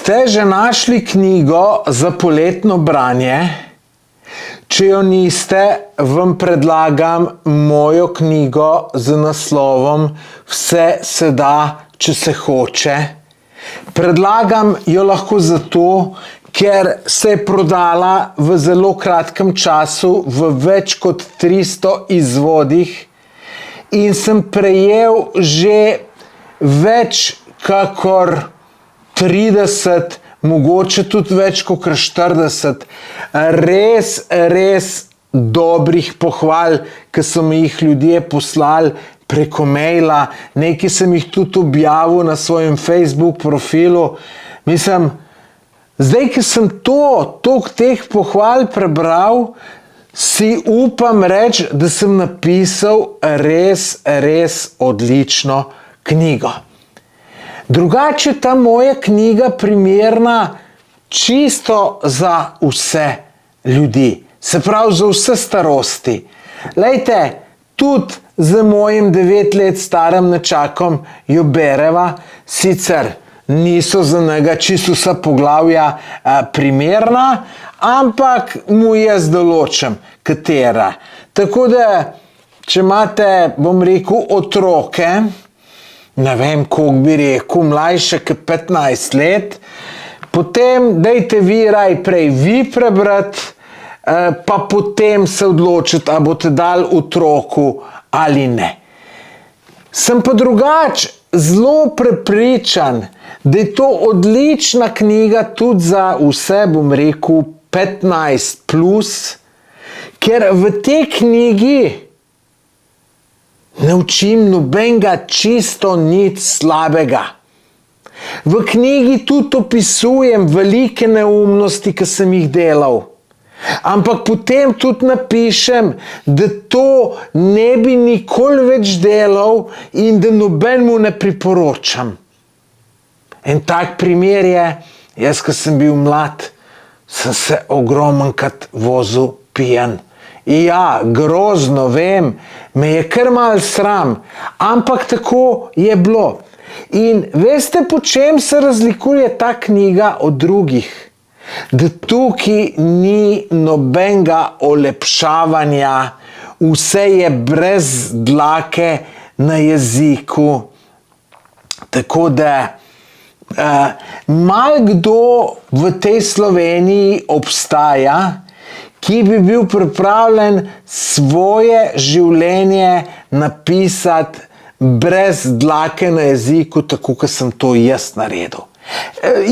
Ste že našli knjigo za poletno branje? Če jo niste, vam predlagam mojo knjigo z naslovom Vse se da, če se hoče. Predlagam jo lahko zato, ker se je prodala v zelo kratkem času v več kot 300 izvodih in sem prejel že več kakor 30, mogoče tudi več kot 40 res dobrih pohval, ki so mi jih ljudje poslali preko maila. Nekaj sem jih tudi objavil na svojem Facebook profilu. Mislim, zdaj, ki sem toliko teh pohval prebral, si upam reči, da sem napisal res odlično knjigo. Drugače ta moja knjiga primerna čisto za vse ljudi, se pravi za vse starosti. Lejte, tudi z mojim 9 let starim nečakom jo bereva, sicer niso za njega čisto vsa poglavja primerna, ampak mu jaz določam, katera. Tako da, če imate, bom rekel, otroke, ne vem, koliko bi rekel, mlajše kot 15 let, potem dajte vi prej vi prebrati, pa potem se odločiti, a boste dali otroku ali ne. Sem pa drugače zelo prepričan, da je to odlična knjiga tudi za vse, bom rekel, 15+, ker v tej knjigi ne učim nobenega čisto nič slabega. V knjigi tudi opisujem velike neumnosti, ki sem jih delal. Ampak potem tudi napišem, da to ne bi nikoli več delal in da nobenemu ne priporočam. En tak primer je, jaz, ko sem bil mlad, sem se ogromenkrat vozil pijan. Ja, grozno, vem, me je kar malo sram, ampak tako je bilo. In veste, po čem se razlikuje ta knjiga od drugih? Da tukaj ni nobenega olepšavanja, vse je brez dlake na jeziku. Tako da malo kdo v tej Sloveniji obstaja, ki bi bil pripravljen svoje življenje napisati brez dlake na jeziku, tako kot sem to jaz naredil.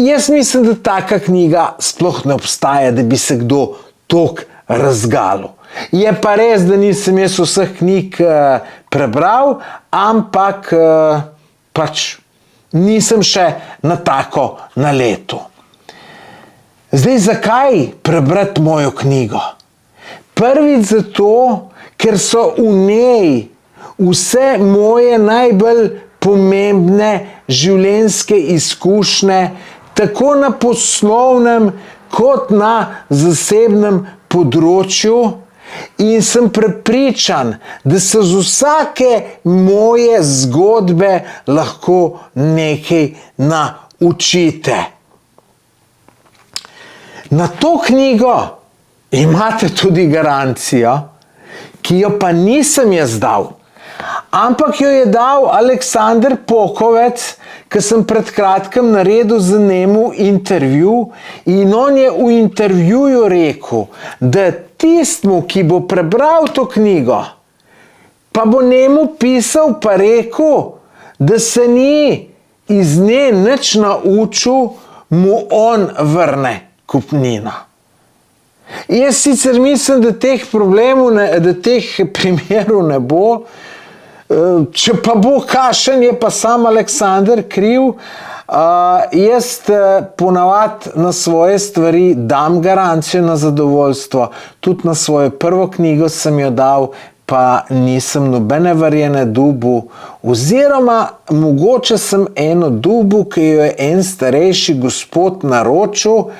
Jaz mislim, da taka knjiga sploh ne obstaja, da bi se kdo toliko razgalil. Je pa res, da nisem jaz vseh knjig prebral, ampak pač nisem še na tako naletel. Zdaj, zakaj prebrati mojo knjigo? Prvič zato, ker so v njej vse moje najbolj pomembne življenjske izkušnje, tako na poslovnem kot na zasebnem področju, in sem prepričan, da se z vsake moje zgodbe lahko nekaj naučite. Na to knjigo imate tudi garancijo, ki jo pa nisem jaz dal, ampak jo je dal Aleksander Pokovec, ki sem pred kratkim naredil z njemu intervju, in on je v intervjuju rekel, da tistmu, ki bo prebral to knjigo, pa bo njemu pisal pa rekel, da se ni iz nje nič naučil, mu on vrne kupnina. Jaz sicer mislim, da teh problemov, da teh primerov ne bo, če pa bo kakšen, je pa sam Aleksander kriv. Jaz ponavadi na svoje stvari dam garancijo na zadovoljstvo. Tudi na svojo prvo knjigo sem jo dal, pa nisem nobene verjene dobil, oziroma mogoče sem eno dobil, ki jo je en starejši gospod naročil,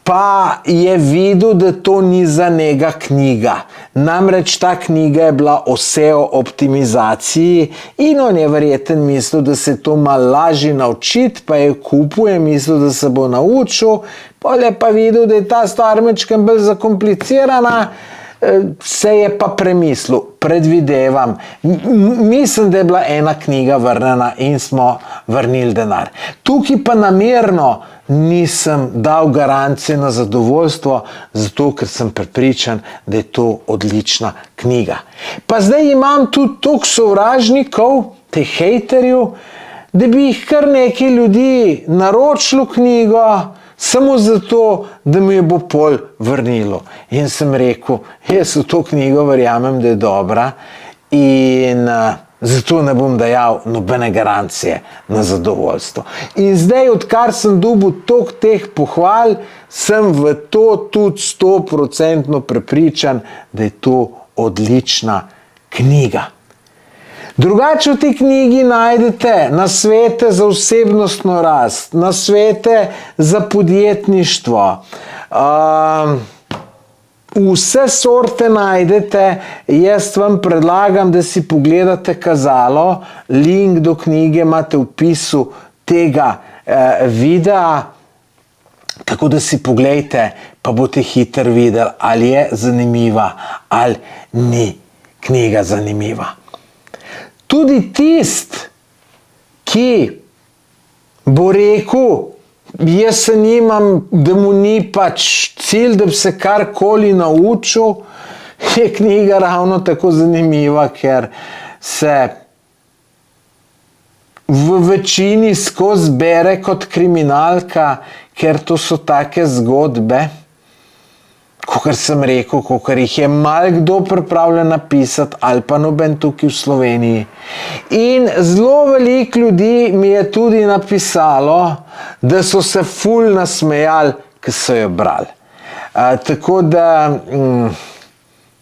pa je videl, da to ni za njega knjiga. Namreč ta knjiga je bila o SEO optimizaciji in on je verjeten mislil, da se to malo lažje naučiti, pa je kupil, je mislil, da se bo naučil, pol je pa videl, da je ta stvar majčkeno bolj zakomplicirana, se je pa premislil, predvidevam. Mislim, da je bila ena knjiga vrnjena in smo vrnili denar. Tukaj pa namerno nisem dal garancije na zadovoljstvo, zato ker sem prepričan, da je to odlična knjiga. Pa zdaj imam tudi toliko sovražnikov, teh hejterjev, da bi jih kar nekaj ljudi naročilo knjigo, samo zato, da mi jo bo pol vrnilo. In sem rekel, jaz v to knjigo verjamem, da je dobra in zato ne bom dajal nobene garancije na zadovoljstvo. In zdaj, odkar sem dobil toliko teh pohval, sem v to tudi 100% prepričan, da je to odlična knjiga. Drugače v tej knjigi najdete nasvete za osebnostno rast, nasvete za podjetništvo, vse sorte najdete. Jaz vam predlagam, da si pogledate kazalo, link do knjige imate v opisu tega videa, tako da si pogledajte, pa boste hitro videli, ali je zanimiva ali ni knjiga zanimiva. Tudi tist, ki bo rekel, jaz se nimam, da mu ni pač cilj, da bi se karkoli naučil, je knjiga ravno tako zanimiva, ker se v večini skozi bere kot kriminalka, ker to so take zgodbe, kakor sem rekel, kakor jih je malo kdo pripravljen napisati, ali pa noben tukaj v Sloveniji. In zelo veliko ljudi mi je tudi napisalo, da so se ful nasmejali, ko so jo brali. Tako da,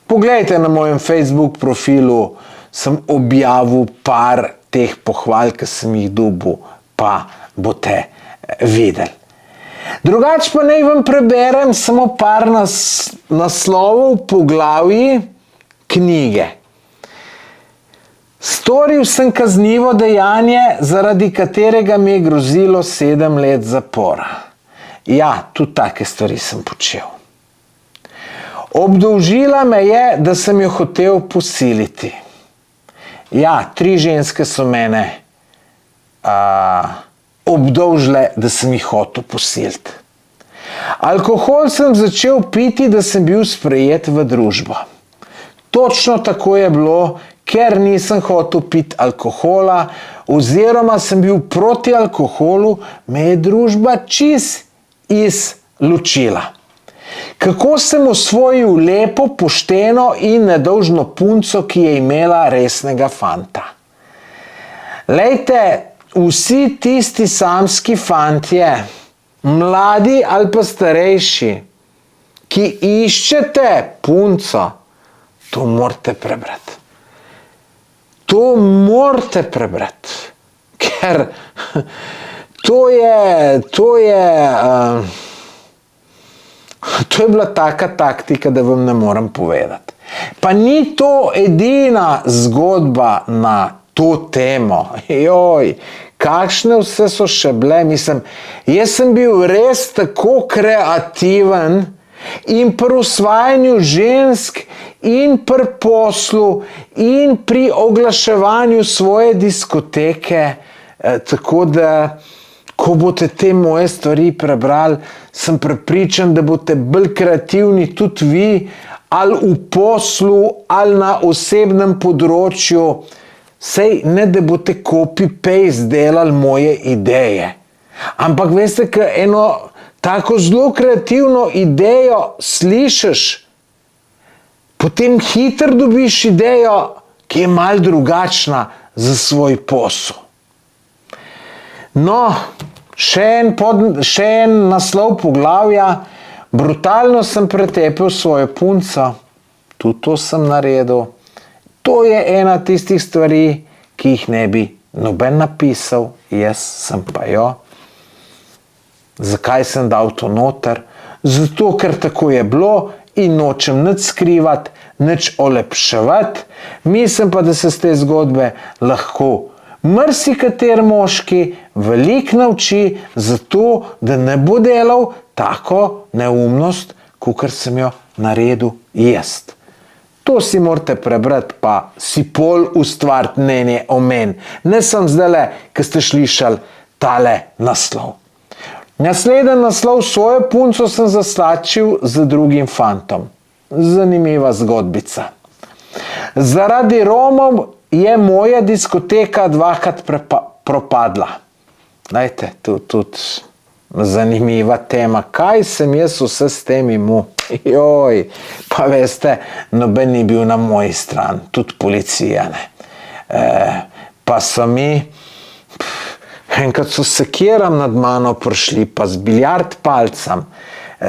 poglejte na mojem Facebook profilu, sem objavil par teh pohval, ki sem jih dobil, pa boste videli. Drugače pa naj vam preberem samo par naslovov poglavij knjige. Storil sem kaznivo dejanje, zaradi katerega mi je grozilo 7 let zapora. Ja, tudi take stvari sem počel. Obdolžila me je, da sem jo hotel posiliti. Ja, 3 ženske so mene obdolžile, da sem jih hotel posiliti. Alkohol sem začel piti, da sem bil sprejet v družbo. Točno tako je bilo, ker nisem hotel piti alkohola, oziroma sem bil proti alkoholu, me je družba čisto izločila. Kako sem osvojil lepo, pošteno in nedolžno punco, ki je imela resnega fanta. Lejte, vsi tisti samski fantje, mladi ali pa starejši, ki iščete punco, to morate prebrati. To morate prebrati, ker to je bila taka taktika, da vam ne morem povedati. Pa ni to edina zgodba na to temo. Joj, kakšne vse so še bile. Mislim, jaz sem bil res tako kreativen in pri osvajanju žensk in pri poslu in pri oglaševanju svoje diskoteke, tako da ko boste te moje stvari prebrali, sem prepričan, da boste bolj kreativni tudi vi, ali v poslu, ali na osebnem področju. Sej ne, da boste copy-paste delali moje ideje. Ampak veste, ko eno tako zelo kreativno idejo slišiš, potem hitro dobiš idejo, ki je malo drugačna za svoj posel. No, še en naslov poglavja. Brutalno sem pretepel svojo punco. Tudi to sem naredil. To je ena tistih stvari, ki jih ne bi noben napisal, jaz sem pa jo. Zakaj sem dal to noter? zato ker tako je bilo in nočem nič skrivati, nič olepševati. Mislim pa, da se z te zgodbe lahko marsikater moški veliko nauči, zato da ne bo delal tako neumnost, kakor sem jo naredil jaz. To si morate prebrati, pa si pol ustvariti mnenje o meni. Ne sem zdajle, ko ste slišali tale naslov. Naslednji naslov, svojo punco sem zaslačil z drugim fantom. Zanimiva zgodbica. Zaradi Romov je moja diskoteka 2-krat propadla. Dajte, tudi zanimiva tema. Kaj sem jaz vse s tem imel? Joj, pa veste, noben ni bil na moji strani, tudi policija ne. Pa so mi, enkrat so sekiram nad mano prišli, pa z biljard palcem.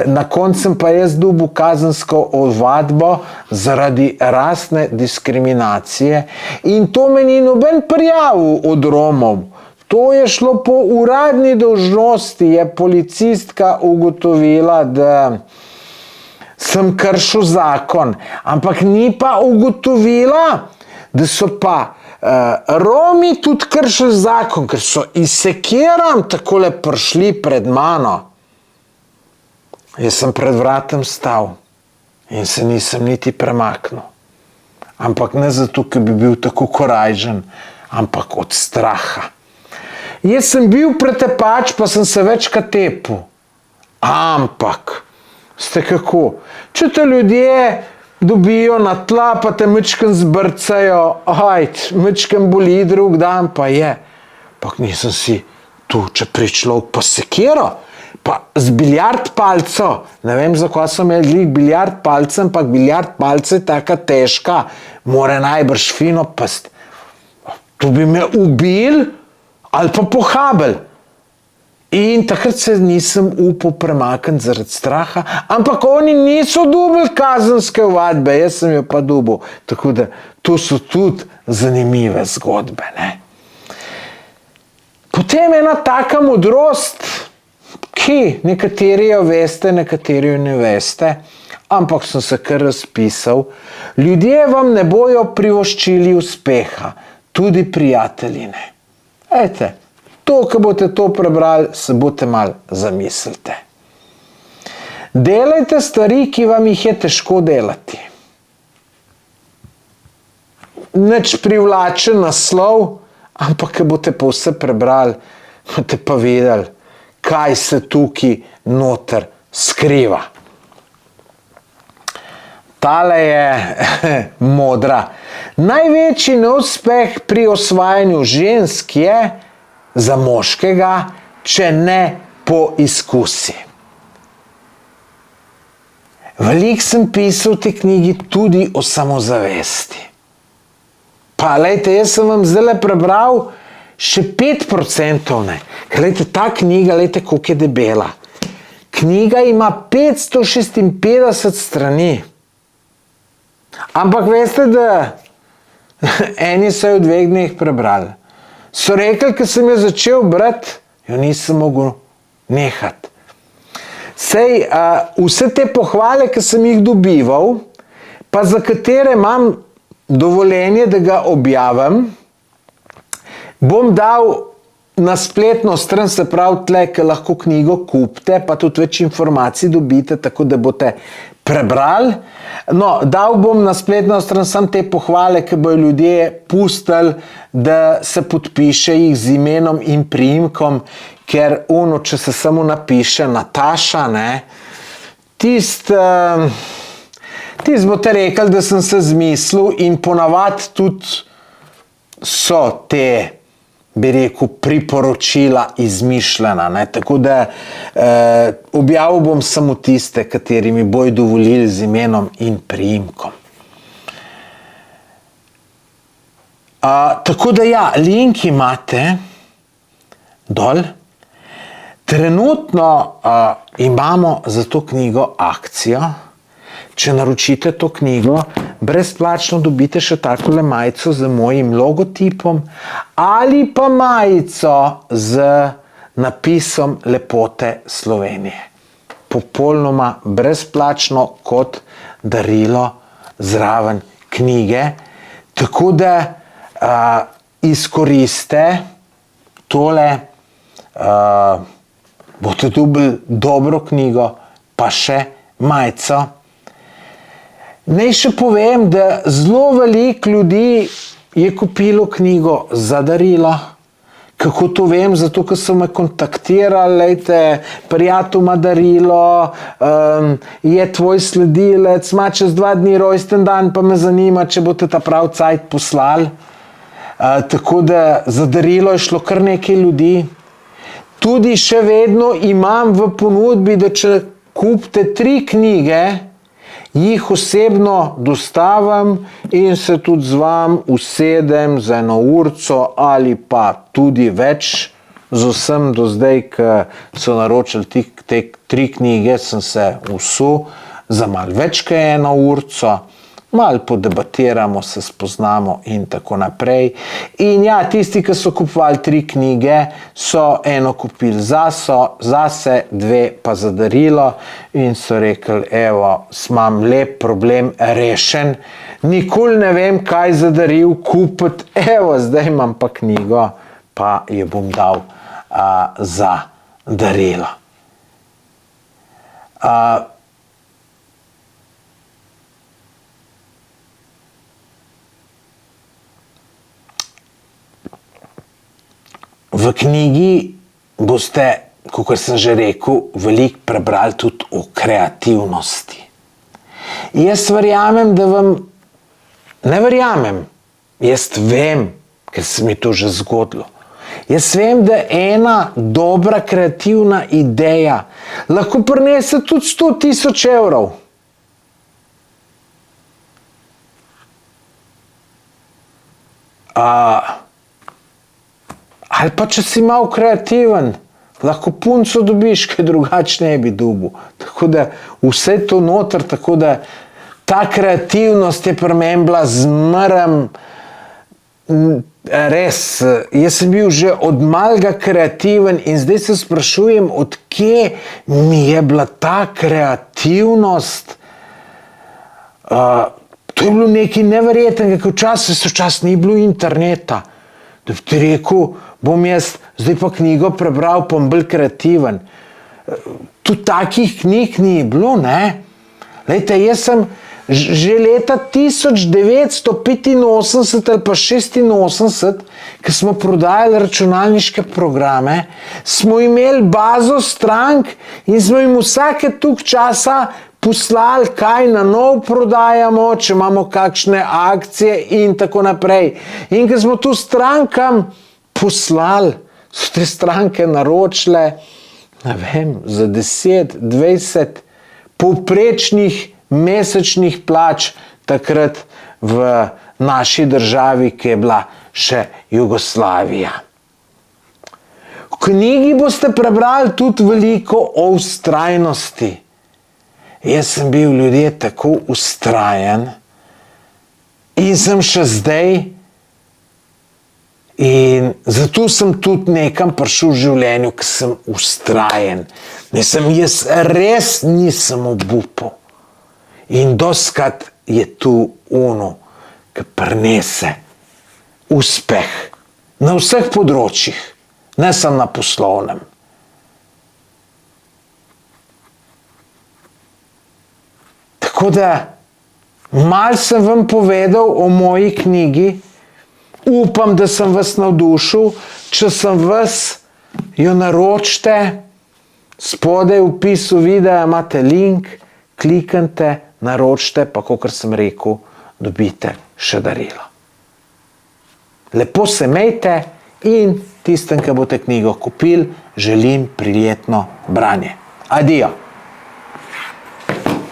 Na koncem pa jaz dobil kazensko ovadbo zaradi rasne diskriminacije in to me ni noben prijavil od Romov. To je šlo po uradni dolžnosti, je policistka ugotovila, da sem kršil zakon, ampak ni pa ugotovila, da so pa Romi tudi kršili zakon, ker so izsekiram takole prišli pred mano. Jaz sem pred vratem stal in se nisem niti premaknil. Ampak ne zato, ker bi bil tako korajžen, ampak od straha. Jaz sem bil pretepač, pa sem se večkrat tepel. Ampak, ste kako? Če te ljudje dobijo na tla, pa te mičken zbrcajo, mičken boli, drug dan pa je. Pak nisem si tu, če prišlo pa sekiro, pa z biljard palco. Ne vem, zakaj so imeli biljard palcem, pa biljard palce je taka težka, more najbrž fino past. To bi me ubil ali pa pohabil. In takrat se nisem upal premakniti zaradi straha, ampak oni niso dobili kazenske ovadbe, jaz sem jo pa dobil. Tako da to so tudi zanimive zgodbe, ne. Potem ena taka modrost, ki nekateri jo veste, nekateri jo ne veste, ampak sem se kar razpisal. Ljudje vam ne bojo privoščili uspeha, tudi prijatelji ne. Ejte, to, ko boste to prebrali, se boste malo zamislite. Delajte stvari, ki vam jih je težko delati. Nič privlačen naslov, ampak ko boste pa vse prebrali, boste pa vedeli, kaj se tukaj noter skriva. Tale je modra. Največji neuspeh pri osvajanju žensk je za moškega, če ne poizkusi. Veliko sem pisal v tej knjigi tudi o samozavesti. Pa, lejte, jaz sem vam zdajle prebral še 5% ne. Lejte, ta knjiga, lejte, koliko je debela. Knjiga ima 556 strani. Ampak veste, da eni so jo v 2 dneh prebrali. So rekli, ko sem jo začel brati, jo nisem mogel nehati. Sej, vse te pohvale, ki sem jih dobival, pa za katere imam dovoljenje, da ga objavim, bom dal na spletno stran, se pravi tle, ki lahko knjigo kupite, pa tudi več informacij dobite, tako da boste prebrali. No, dal bom na spletno stran sam te pohvale, ki bojo ljudje pustili, da se podpiše jih z imenom in priimkom, ker če se samo napiše Nataša, ne, tist boste rekli, da sem se zmislil in ponavadi tudi so te, bi rekel, priporočila izmišljena, ne, tako da objavil bom samo tiste, katerimi bojo dovolili z imenom in priimkom. Tako da ja, link imate dol. Trenutno imamo za to knjigo akcijo. Če naročite to knjigo, brezplačno dobite še takole majico z mojim logotipom ali pa majico z napisom Lepote Slovenije. popolnoma brezplačno kot darilo zraven knjige. Tako da izkoriste tole, boste dobili dobro knjigo, pa še majico. Naj še povem, da zelo veliko ljudi je kupilo knjigo za darilo. Kako to vem? Zato, ker so me kontaktirali, lejte, prijatelj ima darilo, je tvoj sledilec, ima čez 2 dni rojsten dan, pa me zanima, če boste ta prav cajt poslali. Tako da za darilo je šlo kar nekaj ljudi. Tudi še vedno imam v ponudbi, da če kupite 3 knjige, jih osebno dostavim in se tudi z vam usedem za 1 urco ali pa tudi več. Z vsem do zdaj, ki so naročili te 3 knjige, sem se usul za malo več kot 1 urco. Malo podebatiramo, se spoznamo in tako naprej. In ja, tisti, ki so kupovali 3 knjige, so 1 kupili zase, 2 pa za darilo in so rekli, evo, imam lep problem rešen, nikoli ne vem, kaj za daril kupiti, evo, zdaj imam pa knjigo, pa jo bom dal za darilo. V knjigi boste, kakor sem že rekel, veliko prebrali tudi o kreativnosti. Jaz verjamem, da vam, ne verjamem, jaz vem, ker se mi to že zgodilo. Jaz vem, da ena dobra kreativna ideja lahko prinese tudi 100.000 evrov. Ali pa če si malo kreativen, lahko punco dobiš, kaj drugače ne bi dobil. Tako da vse to noter, tako da ta kreativnost je pri meni bila zmeraj res. Jaz sem bil že od malega kreativen in zdaj se sprašujem, od kje mi je bila ta kreativnost. To je bilo nekaj neverjetnega, ker včasih ni bilo interneta. Da bi ti rekel, bom jaz zdaj pa knjigo prebral, pa bom bolj kreativen. Tudi takih knjig ni bilo, ne? Lejte, jaz sem že leta 1985 ali pa 86, ko smo prodajali računalniške programe, smo imeli bazo strank in smo jim vsake toliko časa poslali, kaj na nov prodajamo, če imamo kakšne akcije in tako naprej. In ko smo tu strankam poslali, so te stranke naročile, ne vem, za 10-20 povprečnih mesečnih plač takrat v naši državi, ki je bila še Jugoslavija. V knjigi boste prebrali tudi veliko o vztrajnosti. Jaz sem bil ljudje tako vztrajen in sem še zdaj in zato sem tudi nekam prišel v življenju, ker sem vztrajen. Jaz res nisem obupal. In doskrat je tu ono, ki prinese uspeh na vseh področjih, ne samo na poslovnem. Tako da, malo sem vam povedal o moji knjigi, upam, da sem vas navdušil, če sem vas, jo naročite, spodaj v opisu videa imate link, kliknite, naročite, pa kakor sem rekel, dobite še darilo. Lepo se imejte in tistem, ki boste knjigo kupili, želim prijetno branje. Adijo!